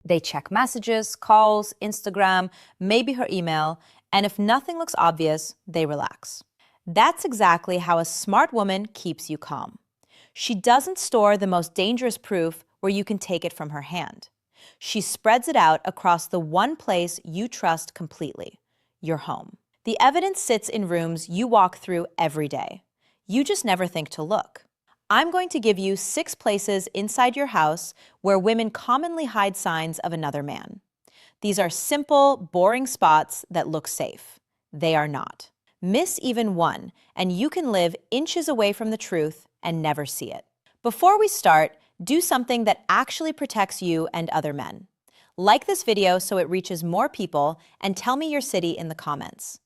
They check messages, calls, Instagram, maybe her email, and if nothing looks obvious, they relax. That's exactly how a smart woman keeps you calm. She doesn't store the most dangerous proof where you can take it from her hand. She spreads it out across the one place you trust completely, your home. The evidence sits in rooms you walk through every day. You just never think to look. I'm going to give you 6 places inside your house where women commonly hide signs of another man. These are simple, boring spots that look safe. They are not. Miss even one, and you can live inches away from the truth and never see it. Before we start, do something that actually protects you and other men. Like this video so it reaches more people, and tell me your city in the comments.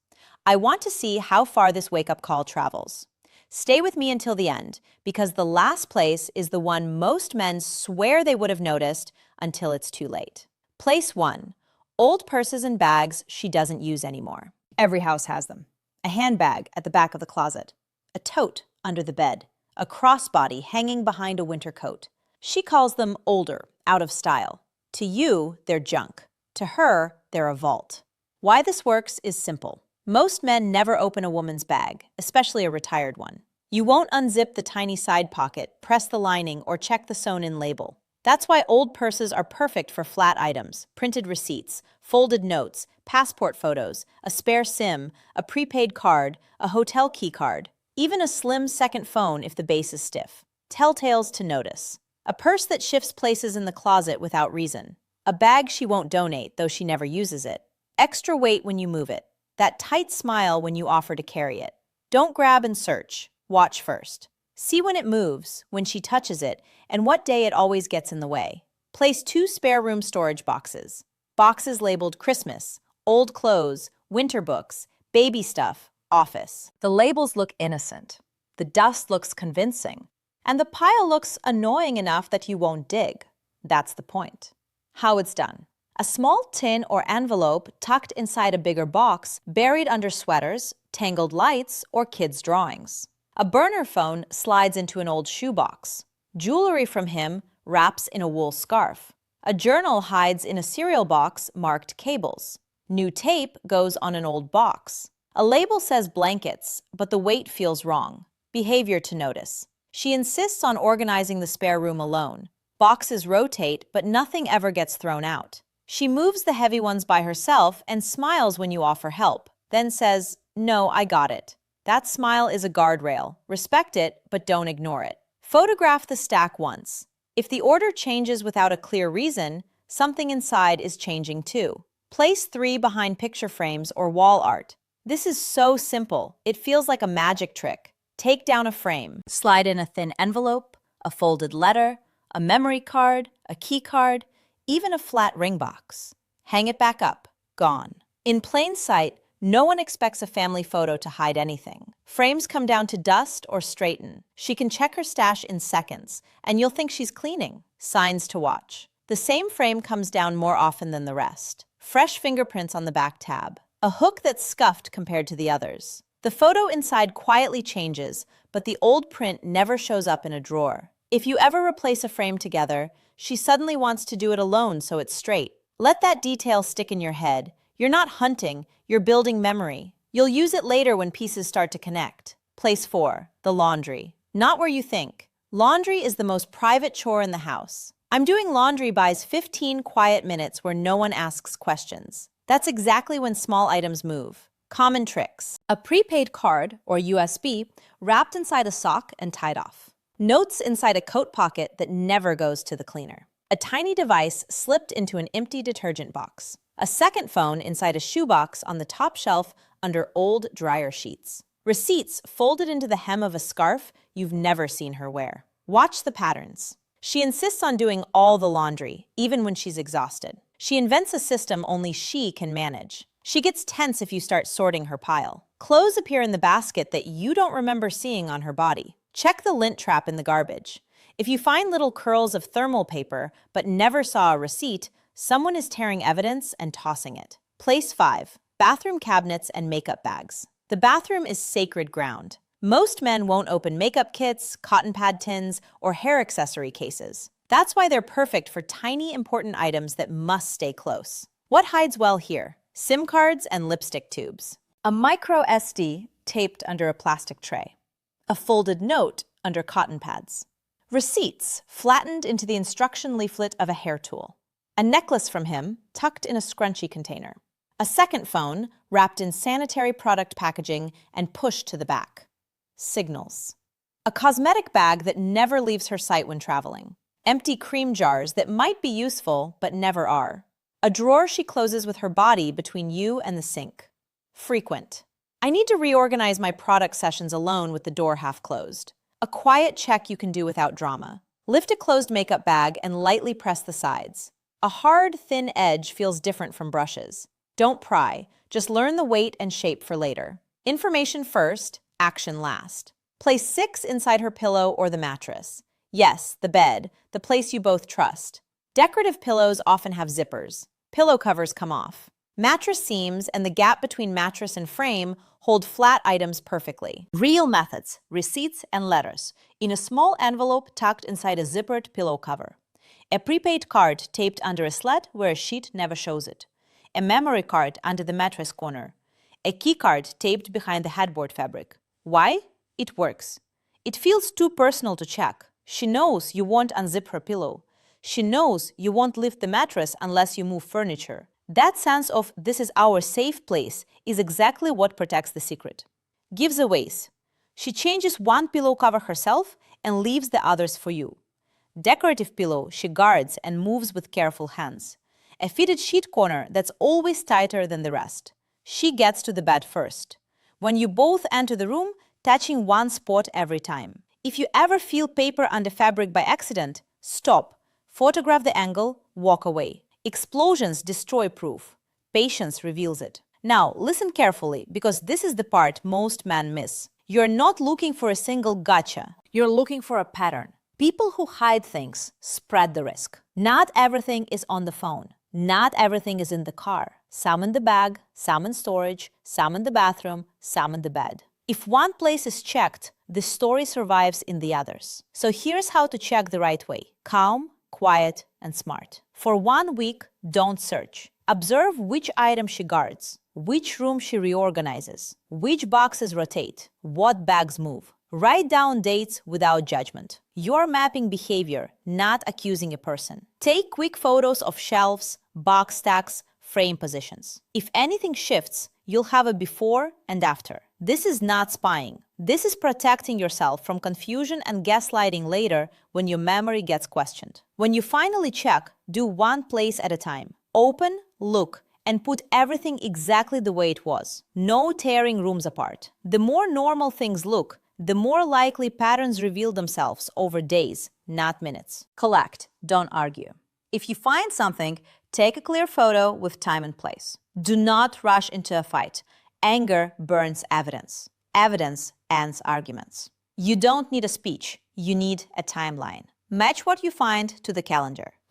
I want to see how far this wake-up call travels. Stay with me until the end, because the last place is the one most men swear they would have noticed until it's too late. Place 1. Old purses and bags she doesn't use anymore. Every house has them. A handbag at the back of the closet. A tote under the bed. A crossbody hanging behind a winter coat. She calls them older, out of style. To you, they're junk. To her, they're a vault. Why this works is simple. Most men never open a woman's bag, especially a retired one. You won't unzip the tiny side pocket, press the lining, or check the sewn-in label. That's why old purses are perfect for flat items, printed receipts, folded notes, passport photos, a spare SIM, a prepaid card, a hotel key card, even a slim second phone if the base is stiff. Telltales to notice. A purse that shifts places in the closet without reason. A bag she won't donate, though she never uses it. Extra weight when you move it. That tight smile when you offer to carry it. Don't grab and search. Watch first. See when it moves, when she touches it, and what day it always gets in the way. Place 2 spare room storage boxes. Boxes labeled Christmas, old clothes, winter books, baby stuff, office. The labels look innocent. The dust looks convincing. And the pile looks annoying enough that you won't dig. That's the point. How it's done. A small tin or envelope tucked inside a bigger box, buried under sweaters, tangled lights, or kids' drawings. A burner phone slides into an old shoebox. Jewelry from him wraps in a wool scarf. A journal hides in a cereal box marked cables. New tape goes on an old box. A label says blankets, but the weight feels wrong. Behavior to notice. She insists on organizing the spare room alone. Boxes rotate, but nothing ever gets thrown out. She moves the heavy ones by herself and smiles when you offer help, then says, "No, I got it." That smile is a guardrail. Respect it, but don't ignore it. Photograph the stack once. If the order changes without a clear reason, something inside is changing too. Place 3 behind picture frames or wall art. This is so simple, it feels like a magic trick. Take down a frame. Slide in a thin envelope, a folded letter, a memory card, a key card, even a flat ring box. Hang it back up. Gone. In plain sight, no one expects a family photo to hide anything. Frames come down to dust or straighten. She can check her stash in seconds, and you'll think she's cleaning. Signs to watch. The same frame comes down more often than the rest. Fresh fingerprints on the back tab. A hook that's scuffed compared to the others. The photo inside quietly changes, but the old print never shows up in a drawer. If you ever replace a frame together, she suddenly wants to do it alone so it's straight. Let that detail stick in your head. You're not hunting, you're building memory. You'll use it later when pieces start to connect. Place 4, the laundry. Not where you think. Laundry is the most private chore in the house. I'm doing laundry buys 15 quiet minutes where no one asks questions. That's exactly when small items move. Common tricks. A prepaid card, or USB, wrapped inside a sock and tied off. Notes inside a coat pocket that never goes to the cleaner. A tiny device slipped into an empty detergent box. A second phone inside a shoebox on the top shelf under old dryer sheets. Receipts folded into the hem of a scarf you've never seen her wear. Watch the patterns. She insists on doing all the laundry, even when she's exhausted. She invents a system only she can manage. She gets tense if you start sorting her pile. Clothes appear in the basket that you don't remember seeing on her body. Check the lint trap in the garbage. If you find little curls of thermal paper but never saw a receipt, someone is tearing evidence and tossing it. Place 5. Bathroom cabinets and makeup bags. The bathroom is sacred ground. Most men won't open makeup kits, cotton pad tins, or hair accessory cases. That's why they're perfect for tiny, important items that must stay close. What hides well here? SIM cards and lipstick tubes. A micro SD taped under a plastic tray. A folded note under cotton pads. Receipts flattened into the instruction leaflet of a hair tool. A necklace from him tucked in a scrunchy container. A second phone wrapped in sanitary product packaging and pushed to the back. Signals. A cosmetic bag that never leaves her sight when traveling. Empty cream jars that might be useful but never are. A drawer she closes with her body between you and the sink. Frequent. I need to reorganize my product sessions alone with the door half closed. A quiet check you can do without drama. Lift a closed makeup bag and lightly press the sides. A hard, thin edge feels different from brushes. Don't pry, just learn the weight and shape for later. Information first, action last. Place 6 inside her pillow or the mattress. Yes, the bed, the place you both trust. Decorative pillows often have zippers. Pillow covers come off. Mattress seams and the gap between mattress and frame hold flat items perfectly. Real methods, receipts and letters, in a small envelope tucked inside a zippered pillow cover. A prepaid card taped under a sled where a sheet never shows it. A memory card under the mattress corner. A key card taped behind the headboard fabric. Why? It works. It feels too personal to check. She knows you won't unzip her pillow. She knows you won't lift the mattress unless you move furniture. That sense of "this is our safe place" is exactly what protects the secret. Giveaways. She changes one pillow cover herself and leaves the others for you. Decorative pillow she guards and moves with careful hands. A fitted sheet corner that's always tighter than the rest. She gets to the bed first. When you both enter the room, touching one spot every time. If you ever feel paper under fabric by accident, stop. Photograph the angle, walk away. Explosions destroy proof. Patience reveals it. Now, listen carefully, because this is the part most men miss. You're not looking for a single gotcha. You're looking for a pattern. People who hide things spread the risk. Not everything is on the phone. Not everything is in the car. Some in the bag, some in storage, some in the bathroom, some in the bed. If one place is checked, the story survives in the others. So here's how to check the right way. Calm, quiet, and smart. For 1 week, don't search. Observe which item she guards, which room she reorganizes, which boxes rotate, what bags move. Write down dates without judgment. You're mapping behavior, not accusing a person. Take quick photos of shelves, box stacks, frame positions. If anything shifts, you'll have a before and after. This is not spying. This is protecting yourself from confusion and gaslighting later when your memory gets questioned. When you finally check, do one place at a time. Open, look, and put everything exactly the way it was. No tearing rooms apart. The more normal things look, the more likely patterns reveal themselves over days, not minutes. Collect, don't argue. If you find something, take a clear photo with time and place. Do not rush into a fight. Anger burns evidence. Evidence ends arguments. You don't need a speech. You need a timeline. Match what you find to the calendar.